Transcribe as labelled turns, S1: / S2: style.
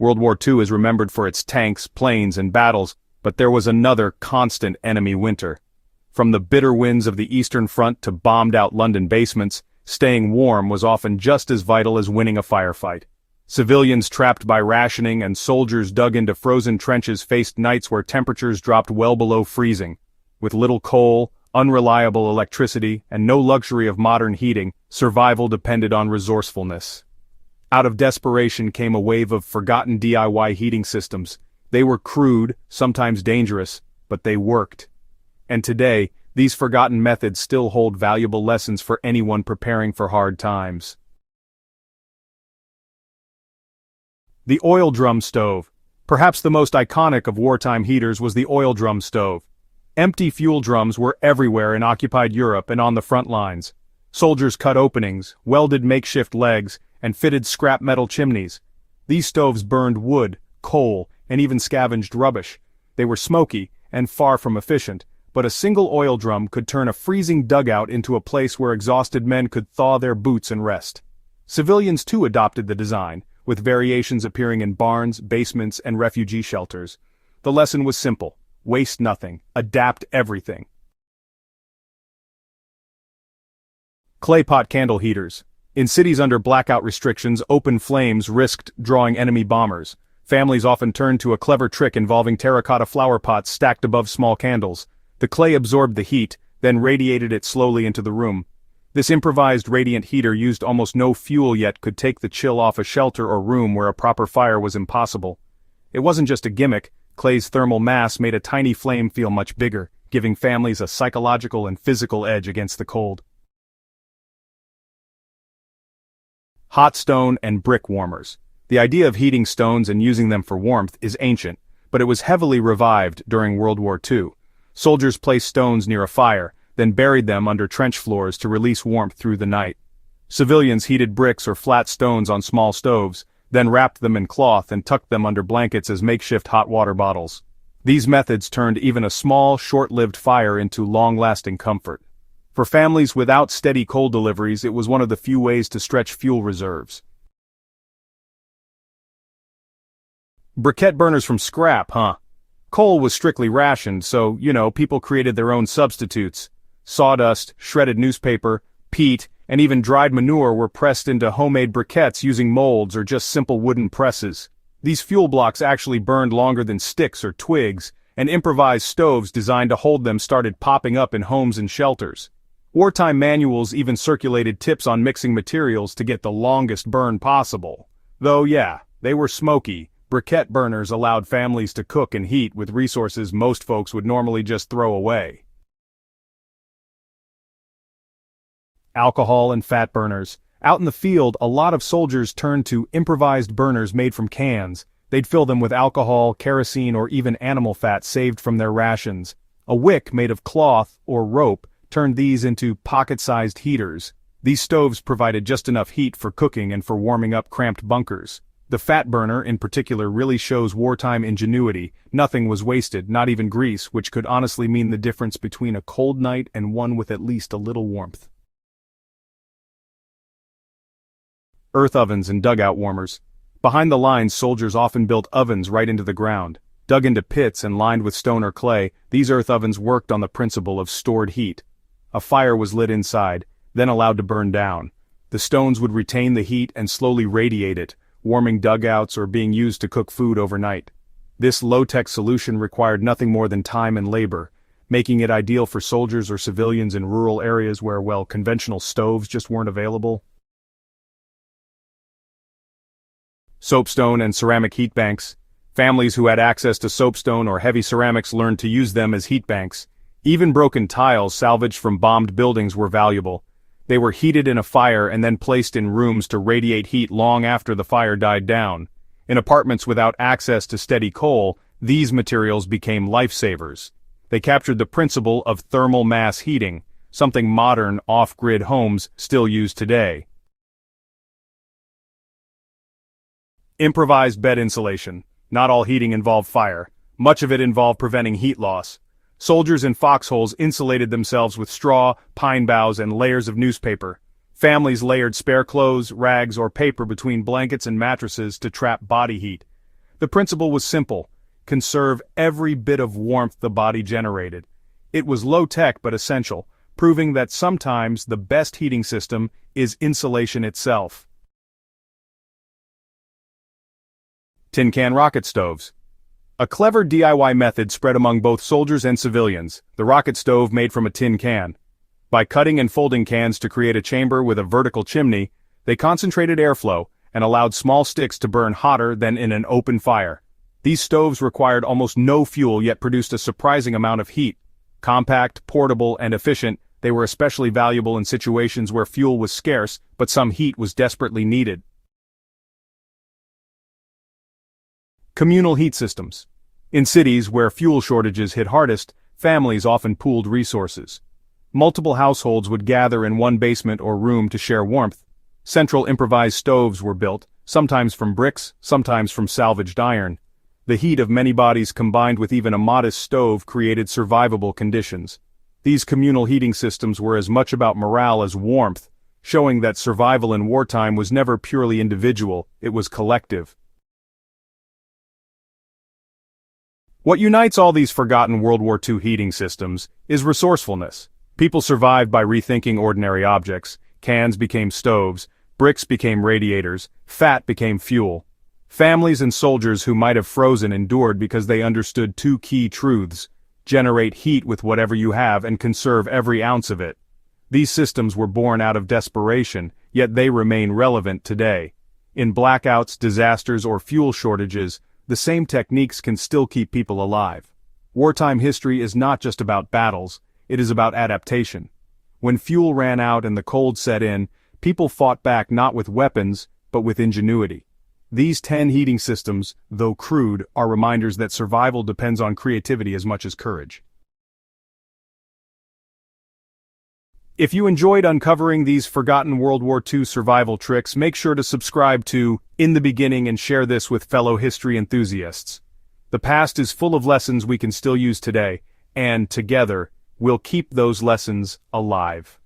S1: World War II is remembered for its tanks, planes, and battles, but there was another constant enemy winter. From the bitter winds of the Eastern Front to bombed-out London basements, staying warm was often just as vital as winning a firefight. Civilians trapped by rationing and soldiers dug into frozen trenches faced nights where temperatures dropped well below freezing. With little coal, unreliable electricity, and no luxury of modern heating, survival depended on resourcefulness. Out of desperation came a wave of forgotten DIY heating systems. They were crude, sometimes dangerous, but they worked. And today, these forgotten methods still hold valuable lessons for anyone preparing for hard times. The oil drum stove. Perhaps the most iconic of wartime heaters was the oil drum stove. Empty fuel drums were everywhere in occupied Europe and on the front lines. Soldiers cut openings, welded makeshift legs, and fitted scrap metal chimneys. These stoves burned wood, coal, and even scavenged rubbish. They were smoky and far from efficient, but a single oil drum could turn a freezing dugout into a place where exhausted men could thaw their boots and rest. Civilians too adopted the design, with variations appearing in barns, basements, and refugee shelters. The lesson was simple: waste nothing, adapt everything. Claypot candle heaters. In cities under blackout restrictions, open flames risked drawing enemy bombers. Families often turned to a clever trick involving terracotta flower pots stacked above small candles. The clay absorbed the heat, then radiated it slowly into the room. This improvised radiant heater used almost no fuel yet could take the chill off a shelter or room where a proper fire was impossible. It wasn't just a gimmick. Clay's thermal mass made a tiny flame feel much bigger, giving families a psychological and physical edge against the cold. Hot stone and brick warmers. The idea of heating stones and using them for warmth is ancient, but it was heavily revived during World War II. Soldiers placed stones near a fire, then buried them under trench floors to release warmth through the night. Civilians heated bricks or flat stones on small stoves, then wrapped them in cloth and tucked them under blankets as makeshift hot water bottles. These methods turned even a small, short-lived fire into long-lasting comfort. For families without steady coal deliveries, it was one of the few ways to stretch fuel reserves. Briquette burners from scrap, huh? Coal was strictly rationed, so, people created their own substitutes. Sawdust, shredded newspaper, peat, and even dried manure were pressed into homemade briquettes using molds or just simple wooden presses. These fuel blocks actually burned longer than sticks or twigs, and improvised stoves designed to hold them started popping up in homes and shelters. Wartime manuals even circulated tips on mixing materials to get the longest burn possible. Though yeah, they were smoky. Briquette burners allowed families to cook and heat with resources most folks would normally just throw away. Alcohol and fat burners. Out in the field, a lot of soldiers turned to improvised burners made from cans. They'd fill them with alcohol, kerosene, or even animal fat saved from their rations. A wick made of cloth or rope turned these into pocket-sized heaters. These stoves provided just enough heat for cooking and for warming up cramped bunkers. The fat burner, in particular, really shows wartime ingenuity. Nothing was wasted, not even grease, which could honestly mean the difference between a cold night and one with at least a little warmth. Earth ovens and dugout warmers. Behind the lines, soldiers often built ovens right into the ground. Dug into pits and lined with stone or clay, these earth ovens worked on the principle of stored heat. A fire was lit inside, then allowed to burn down. The stones would retain the heat and slowly radiate it, warming dugouts or being used to cook food overnight. This low-tech solution required nothing more than time and labor, making it ideal for soldiers or civilians in rural areas where, conventional stoves just weren't available. Soapstone and ceramic heat banks. Families who had access to soapstone or heavy ceramics learned to use them as heat banks. Even broken tiles salvaged from bombed buildings were valuable. They were heated in a fire and then placed in rooms to radiate heat long after the fire died down. In apartments without access to steady coal, these materials became lifesavers. They captured the principle of thermal mass heating, something modern off-grid homes still use today. Improvised bed insulation. Not all heating involved fire. Much of it involved preventing heat loss. Soldiers in foxholes insulated themselves with straw, pine boughs, and layers of newspaper. Families layered spare clothes, rags, or paper between blankets and mattresses to trap body heat. The principle was simple: conserve every bit of warmth the body generated. It was low-tech but essential, proving that sometimes the best heating system is insulation itself. Tin can rocket stoves. A clever DIY method spread among both soldiers and civilians, the rocket stove made from a tin can. By cutting and folding cans to create a chamber with a vertical chimney, they concentrated airflow and allowed small sticks to burn hotter than in an open fire. These stoves required almost no fuel yet produced a surprising amount of heat. Compact, portable, and efficient, they were especially valuable in situations where fuel was scarce, but some heat was desperately needed. Communal heat systems. In cities where fuel shortages hit hardest, families often pooled resources. Multiple households would gather in one basement or room to share warmth. Central improvised stoves were built, sometimes from bricks, sometimes from salvaged iron. The heat of many bodies combined with even a modest stove created survivable conditions. These communal heating systems were as much about morale as warmth, showing that survival in wartime was never purely individual, it was collective. What unites all these forgotten World War II heating systems is resourcefulness. People survived by rethinking ordinary objects. Cans became stoves, bricks became radiators, fat became fuel. Families and soldiers who might have frozen endured because they understood two key truths: generate heat with whatever you have and conserve every ounce of it. These systems were born out of desperation, yet they remain relevant today. In blackouts, disasters, or fuel shortages, the same techniques can still keep people alive. Wartime history is not just about battles, it is about adaptation. When fuel ran out and the cold set in, people fought back not with weapons, but with ingenuity. These 10 heating systems, though crude, are reminders that survival depends on creativity as much as courage. If you enjoyed uncovering these forgotten World War II survival tricks, make sure to subscribe to In the Beginning and share this with fellow history enthusiasts. The past is full of lessons we can still use today, and together, we'll keep those lessons alive.